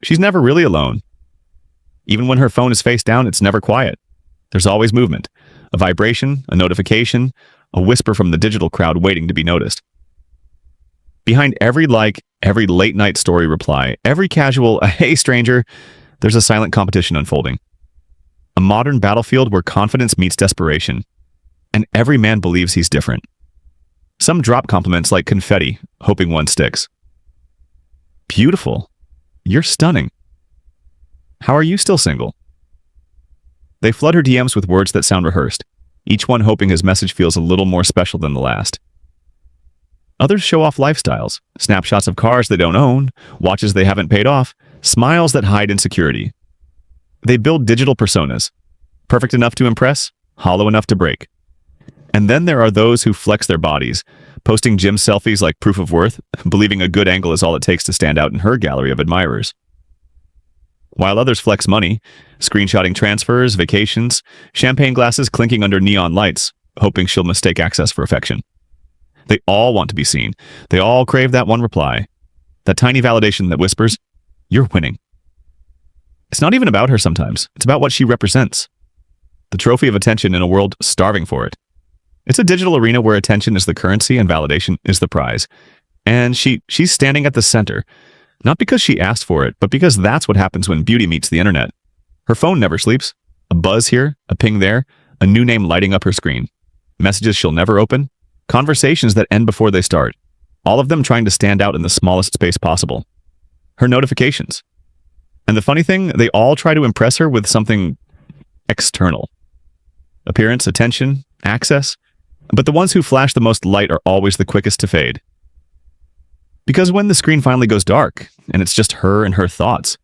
She's never really alone. Even when her phone is face down, it's never quiet. There's always movement, a vibration, a notification, a whisper from the digital crowd waiting to be noticed. Behind every like, every late-night story reply, every casual, hey stranger, there's a silent competition unfolding. A modern battlefield where confidence meets desperation, and every man believes he's different. Some drop compliments like confetti, hoping one sticks. Beautiful. You're stunning. How are you still single? They flood her DMs with words that sound rehearsed, each one hoping his message feels a little more special than the last. Others show off lifestyles, snapshots of cars they don't own, watches they haven't paid off, smiles that hide insecurity. They build digital personas, perfect enough to impress, hollow enough to break. And then there are those who flex their bodies, posting gym selfies like proof of worth, believing a good angle is all it takes to stand out in her gallery of admirers. While others flex money, screenshotting transfers, vacations, champagne glasses clinking under neon lights, hoping she'll mistake access for affection. They all want to be seen. They all crave that one reply, that tiny validation that whispers, "You're winning." It's not even about her sometimes. It's about what she represents. The trophy of attention in a world starving for it. It's a digital arena where attention is the currency and validation is the prize. And she's standing at the center, not because she asked for it, but because that's what happens when beauty meets the internet. Her phone never sleeps. A buzz here, a ping there, a new name lighting up her screen. Messages she'll never open. Conversations that end before they start. All of them trying to stand out in the smallest space possible. Her notifications. And the funny thing, they all try to impress her with something external. Appearance, attention, access. But the ones who flash the most light are always the quickest to fade. Because when the screen finally goes dark, and it's just her and her thoughts,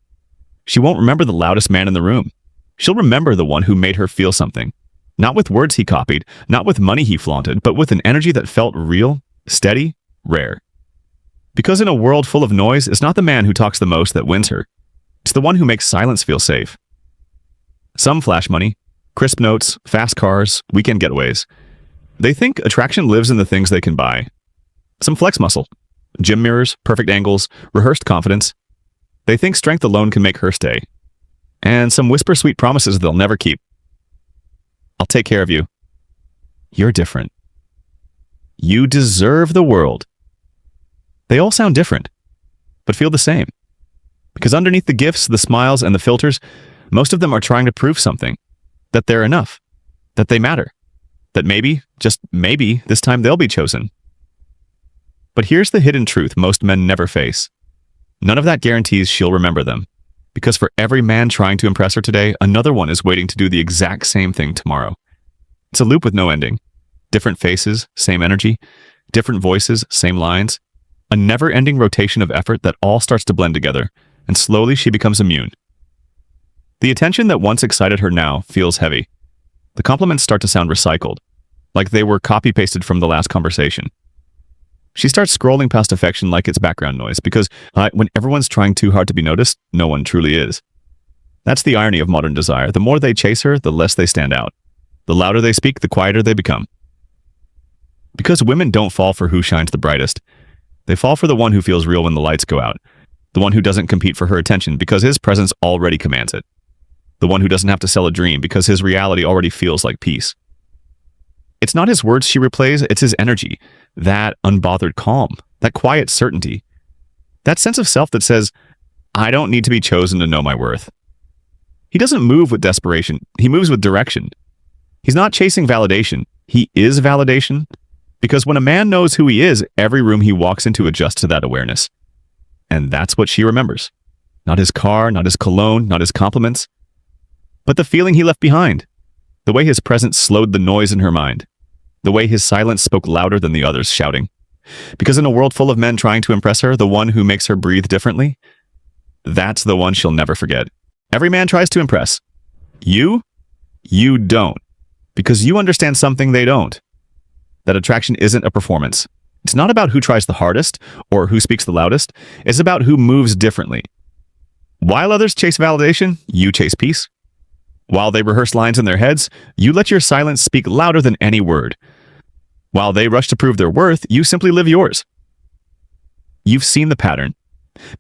she won't remember the loudest man in the room. She'll remember the one who made her feel something. Not with words he copied, not with money he flaunted, but with an energy that felt real, steady, rare. Because in a world full of noise, it's not the man who talks the most that wins her. It's the one who makes silence feel safe. Some flash money, crisp notes, fast cars, weekend getaways. They think attraction lives in the things they can buy. Some flex muscle, gym mirrors, perfect angles, rehearsed confidence. They think strength alone can make her stay. And some whisper sweet promises they'll never keep. I'll take care of you. You're different. You deserve the world. They all sound different, but feel the same. Because underneath the gifts, the smiles, and the filters, most of them are trying to prove something. That they're enough. That they matter. That maybe, just maybe, this time they'll be chosen. But here's the hidden truth most men never face. None of that guarantees she'll remember them. Because for every man trying to impress her today, another one is waiting to do the exact same thing tomorrow. It's a loop with no ending. Different faces, same energy. Different voices, same lines. A never-ending rotation of effort that all starts to blend together, and slowly she becomes immune. The attention that once excited her now feels heavy. The compliments start to sound recycled, like they were copy-pasted from the last conversation. She starts scrolling past affection like it's background noise, because when everyone's trying too hard to be noticed, no one truly is. That's the irony of modern desire. The more they chase her, the less they stand out. The louder they speak, the quieter they become. Because women don't fall for who shines the brightest. They fall for the one who feels real when the lights go out. The one who doesn't compete for her attention because his presence already commands it. The one who doesn't have to sell a dream because his reality already feels like peace. It's not his words she replays, it's his energy. That unbothered calm, that quiet certainty. That sense of self that says, I don't need to be chosen to know my worth. He doesn't move with desperation, he moves with direction. He's not chasing validation, he is validation. Because when a man knows who he is, every room he walks into adjusts to that awareness. And that's what she remembers. Not his car, not his cologne, not his compliments, but the feeling he left behind. The way his presence slowed the noise in her mind. The way his silence spoke louder than the others shouting. Because in a world full of men trying to impress her, the one who makes her breathe differently, that's the one she'll never forget. Every man tries to impress. You don't. Because you understand something they don't. That attraction isn't a performance. It's not about who tries the hardest or who speaks the loudest. It's about who moves differently. While others chase validation, you chase peace. While they rehearse lines in their heads, you let your silence speak louder than any word. While they rush to prove their worth, you simply live yours. You've seen the pattern.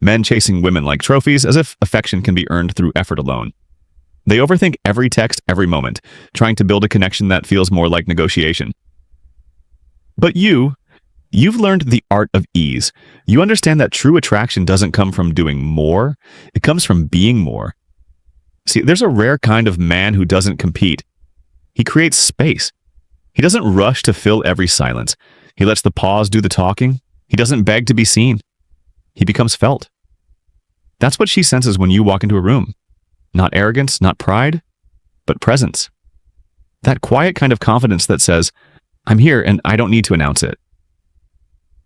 Men chasing women like trophies, as if affection can be earned through effort alone. They overthink every text, every moment, trying to build a connection that feels more like negotiation. But you've learned the art of ease. You understand that true attraction doesn't come from doing more, it comes from being more. See, there's a rare kind of man who doesn't compete. He creates space. He doesn't rush to fill every silence. He lets the pause do the talking. He doesn't beg to be seen. He becomes felt. That's what she senses when you walk into a room. Not arrogance, not pride, but presence. That quiet kind of confidence that says, I'm here and I don't need to announce it.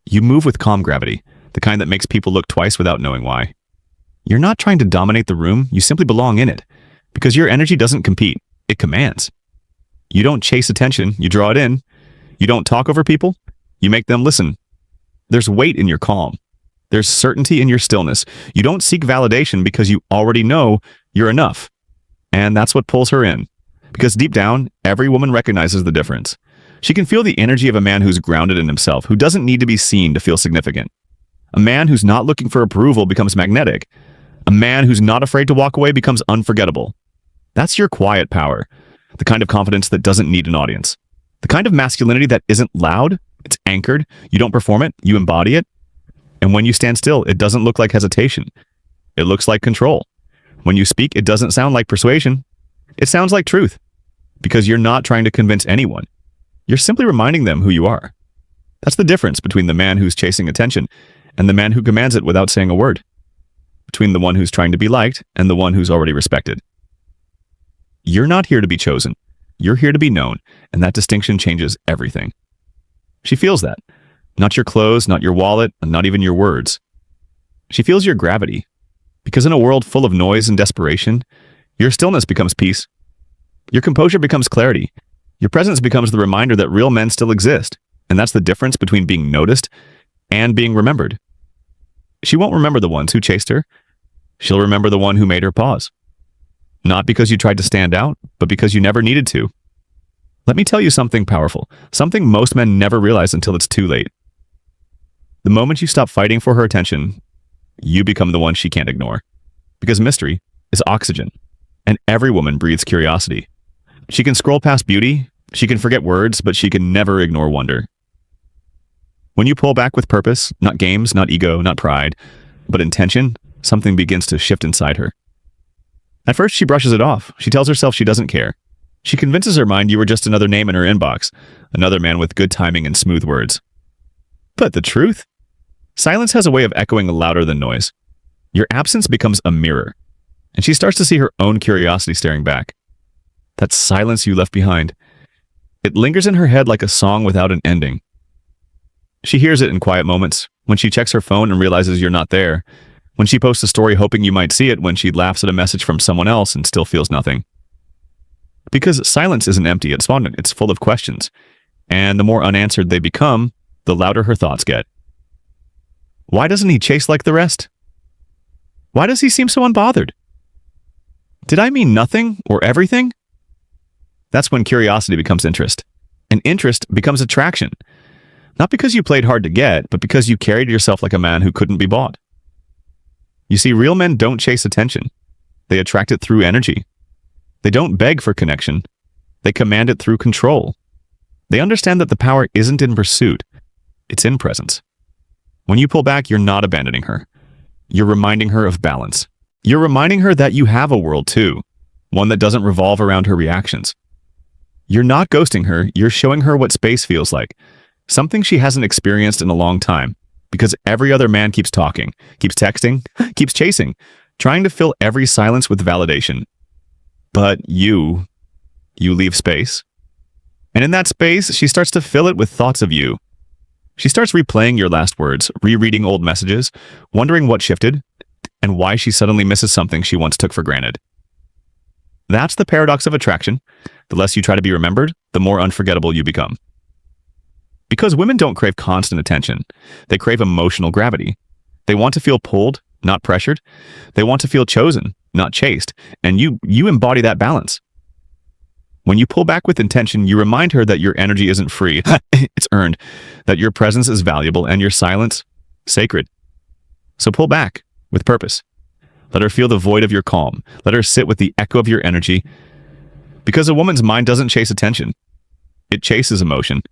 You move with calm gravity, the kind that makes people look twice without knowing why. You're not trying to dominate the room, you simply belong in it, because your energy doesn't compete, it commands. You don't chase attention, you draw it in. You don't talk over people, you make them listen. There's weight in your calm. There's certainty in your stillness. You don't seek validation because you already know you're enough. And that's what pulls her in. Because deep down, every woman recognizes the difference. She can feel the energy of a man who's grounded in himself, who doesn't need to be seen to feel significant. A man who's not looking for approval becomes magnetic. A man who's not afraid to walk away becomes unforgettable. That's your quiet power, the kind of confidence that doesn't need an audience. The kind of masculinity that isn't loud, it's anchored, you don't perform it, you embody it. And when you stand still, it doesn't look like hesitation. It looks like control. When you speak, it doesn't sound like persuasion. It sounds like truth. Because you're not trying to convince anyone. You're simply reminding them who you are. That's the difference between the man who's chasing attention and the man who commands it without saying a word. Between the one who's trying to be liked and the one who's already respected. You're not here to be chosen. You're here to be known, and that distinction changes everything. She feels that. Not your clothes, not your wallet, and not even your words. She feels your gravity. Because in a world full of noise and desperation, your stillness becomes peace. Your composure becomes clarity. Your presence becomes the reminder that real men still exist, and that's the difference between being noticed and being remembered. She won't remember the ones who chased her. She'll remember the one who made her pause. Not because you tried to stand out, but because you never needed to. Let me tell you something powerful, something most men never realize until it's too late. The moment you stop fighting for her attention, you become the one she can't ignore. Because mystery is oxygen, and every woman breathes curiosity. She can scroll past beauty, she can forget words, but she can never ignore wonder. When you pull back with purpose, not games, not ego, not pride, but intention, something begins to shift inside her. At first, she brushes it off. She tells herself she doesn't care. She convinces her mind you were just another name in her inbox, another man with good timing and smooth words. But the truth? Silence has a way of echoing louder than noise. Your absence becomes a mirror, and she starts to see her own curiosity staring back. That silence you left behind. It lingers in her head like a song without an ending. She hears it in quiet moments, when she checks her phone and realizes you're not there, when she posts a story hoping you might see it, when she laughs at a message from someone else and still feels nothing. Because silence isn't empty, it's despondent, it's full of questions. And the more unanswered they become, the louder her thoughts get. Why doesn't he chase like the rest? Why does he seem so unbothered? Did I mean nothing or everything? That's when curiosity becomes interest. And interest becomes attraction. Not because you played hard to get, but because you carried yourself like a man who couldn't be bought. You see, real men don't chase attention. They attract it through energy. They don't beg for connection. They command it through control. They understand that the power isn't in pursuit. It's in presence. When you pull back, you're not abandoning her. You're reminding her of balance. You're reminding her that you have a world too, one that doesn't revolve around her reactions. You're not ghosting her, you're showing her what space feels like, something she hasn't experienced in a long time, because every other man keeps talking, keeps texting, keeps chasing, trying to fill every silence with validation. But you leave space. And in that space, she starts to fill it with thoughts of you. She starts replaying your last words, rereading old messages, wondering what shifted, and why she suddenly misses something she once took for granted. That's the paradox of attraction. The less you try to be remembered, the more unforgettable you become. Because women don't crave constant attention. They crave emotional gravity. They want to feel pulled, not pressured. They want to feel chosen, not chased. And you embody that balance. When you pull back with intention, you remind her that your energy isn't free. It's earned. That your presence is valuable and your silence sacred. So pull back. with purpose. Let her feel the void of your calm. Let her sit with the echo of your energy. Because a woman's mind doesn't chase attention. It chases emotion.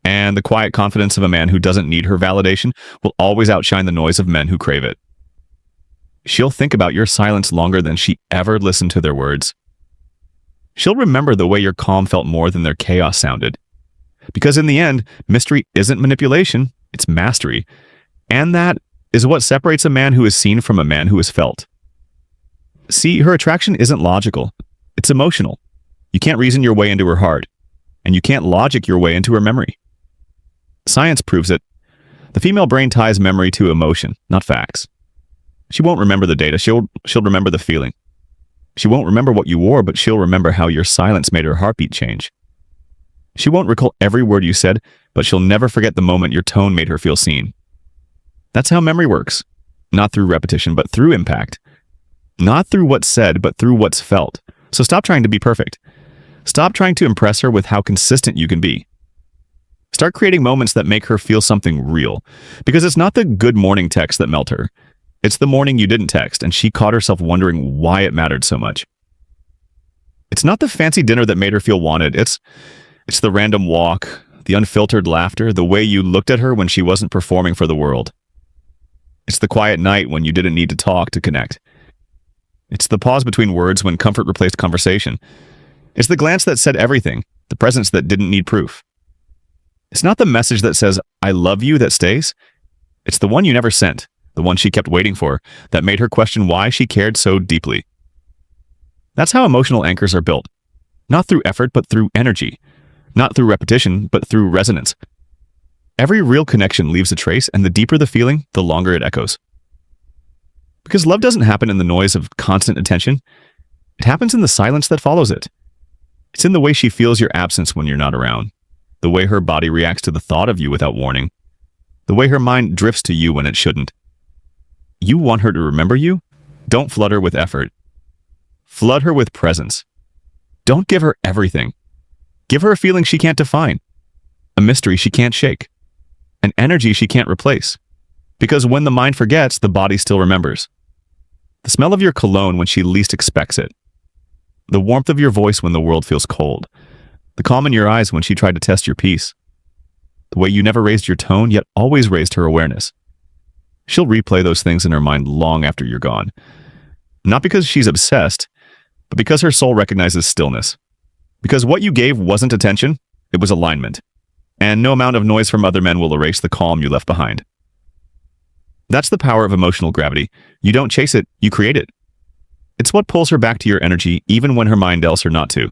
And the quiet confidence of a man who doesn't need her validation will always outshine the noise of men who crave it. She'll think about your silence longer than she ever listened to their words. She'll remember the way your calm felt more than their chaos sounded. Because in the end, mystery isn't manipulation, it's mastery. And that is what separates a man who is seen from a man who is felt. See, her attraction isn't logical. It's emotional. You can't reason your way into her heart, and you can't logic your way into her memory. Science proves it. The female brain ties memory to emotion, not facts. She won't remember the data, she'll remember the feeling. She won't remember what you wore, but she'll remember how your silence made her heartbeat change. She won't recall every word you said, but she'll never forget the moment your tone made her feel seen. That's how memory works. Not through repetition, but through impact. Not through what's said, but through what's felt. So stop trying to be perfect. Stop trying to impress her with how consistent you can be. Start creating moments that make her feel something real. Because it's not the good morning text that melt her. It's the morning you didn't text, and she caught herself wondering why it mattered so much. It's not the fancy dinner that made her feel wanted. It's the random walk, the unfiltered laughter, the way you looked at her when she wasn't performing for the world. It's the quiet night when you didn't need to talk to connect. It's the pause between words when comfort replaced conversation. It's the glance that said everything, the presence that didn't need proof. It's not the message that says, "I love you," that stays. It's the one you never sent, the one she kept waiting for, that made her question why she cared so deeply. That's how emotional anchors are built. Not through effort, but through energy. Not through repetition, but through resonance. Every real connection leaves a trace, and the deeper the feeling, the longer it echoes. Because love doesn't happen in the noise of constant attention. It happens in the silence that follows it. It's in the way she feels your absence when you're not around. The way her body reacts to the thought of you without warning. The way her mind drifts to you when it shouldn't. You want her to remember you? Don't flood her with effort. Flood her with presence. Don't give her everything. Give her a feeling she can't define. A mystery she can't shake. An energy she can't replace. Because when the mind forgets, the body still remembers. The smell of your cologne when she least expects it. The warmth of your voice when the world feels cold. The calm in your eyes when she tried to test your peace. The way you never raised your tone, yet always raised her awareness. She'll replay those things in her mind long after you're gone. Not because she's obsessed, but because her soul recognizes stillness. Because what you gave wasn't attention, it was alignment. And no amount of noise from other men will erase the calm you left behind. That's the power of emotional gravity. You don't chase it, you create it. It's what pulls her back to your energy even when her mind tells her not to.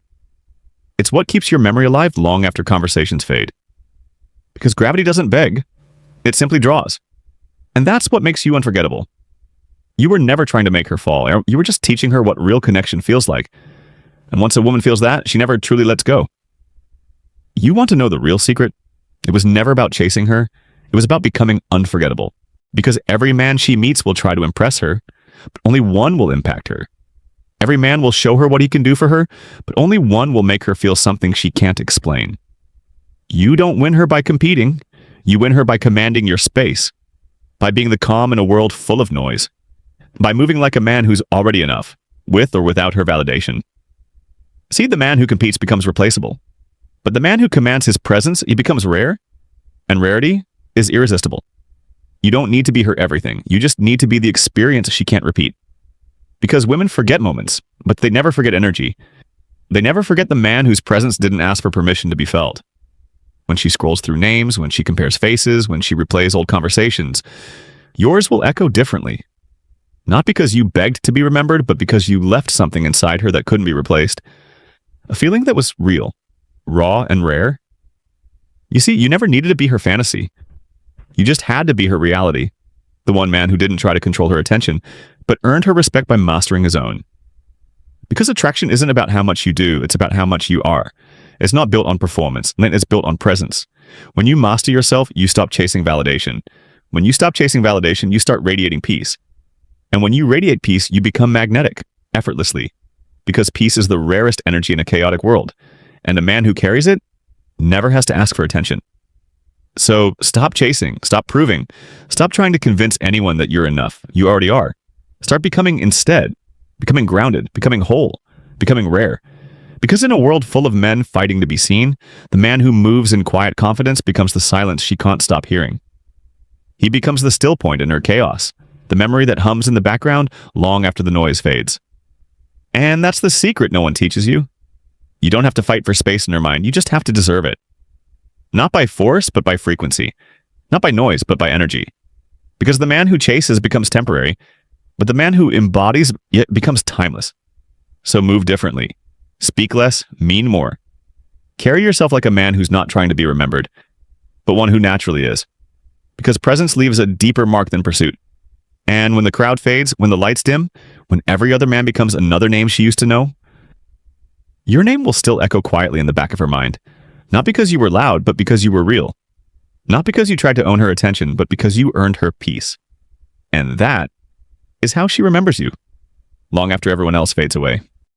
It's what keeps your memory alive long after conversations fade. Because gravity doesn't beg, it simply draws. And that's what makes you unforgettable. You were never trying to make her fall. You were just teaching her what real connection feels like. And once a woman feels that, she never truly lets go. You want to know the real secret? It was never about chasing her. It was about becoming unforgettable. Because every man she meets will try to impress her, but only one will impact her. Every man will show her what he can do for her, but only one will make her feel something she can't explain. You don't win her by competing. You win her by commanding your space. By being the calm in a world full of noise. By moving like a man who's already enough, with or without her validation. See, the man who competes becomes replaceable. But the man who commands his presence, he becomes rare. And rarity is irresistible. You don't need to be her everything. You just need to be the experience she can't repeat. Because women forget moments, but they never forget energy. They never forget the man whose presence didn't ask for permission to be felt. When she scrolls through names, when she compares faces, when she replays old conversations, yours will echo differently. Not because you begged to be remembered, but because you left something inside her that couldn't be replaced. A feeling that was real, raw, and rare. You see, you never needed to be her fantasy. You just had to be her reality. The one man who didn't try to control her attention, but earned her respect by mastering his own. Because attraction isn't about how much you do, it's about how much you are. It's not built on performance, it's built on presence. When you master yourself, you stop chasing validation. When you stop chasing validation, you start radiating peace. And when you radiate peace, you become magnetic, effortlessly. Because peace is the rarest energy in a chaotic world. And a man who carries it never has to ask for attention. So stop chasing, stop proving, stop trying to convince anyone that you're enough. You already are. Start becoming instead, becoming grounded, becoming whole, becoming rare. Because in a world full of men fighting to be seen, the man who moves in quiet confidence becomes the silence she can't stop hearing. He becomes the still point in her chaos, the memory that hums in the background long after the noise fades. And that's the secret no one teaches you. You don't have to fight for space in her mind, you just have to deserve it. Not by force, but by frequency. Not by noise, but by energy. Because the man who chases becomes temporary, but the man who embodies yet becomes timeless. So move differently. Speak less, mean more. Carry yourself like a man who's not trying to be remembered, but one who naturally is. Because presence leaves a deeper mark than pursuit. And when the crowd fades, when the lights dim, when every other man becomes another name she used to know, your name will still echo quietly in the back of her mind. Not because you were loud, but because you were real. Not because you tried to own her attention, but because you earned her peace. And that is how she remembers you, long after everyone else fades away.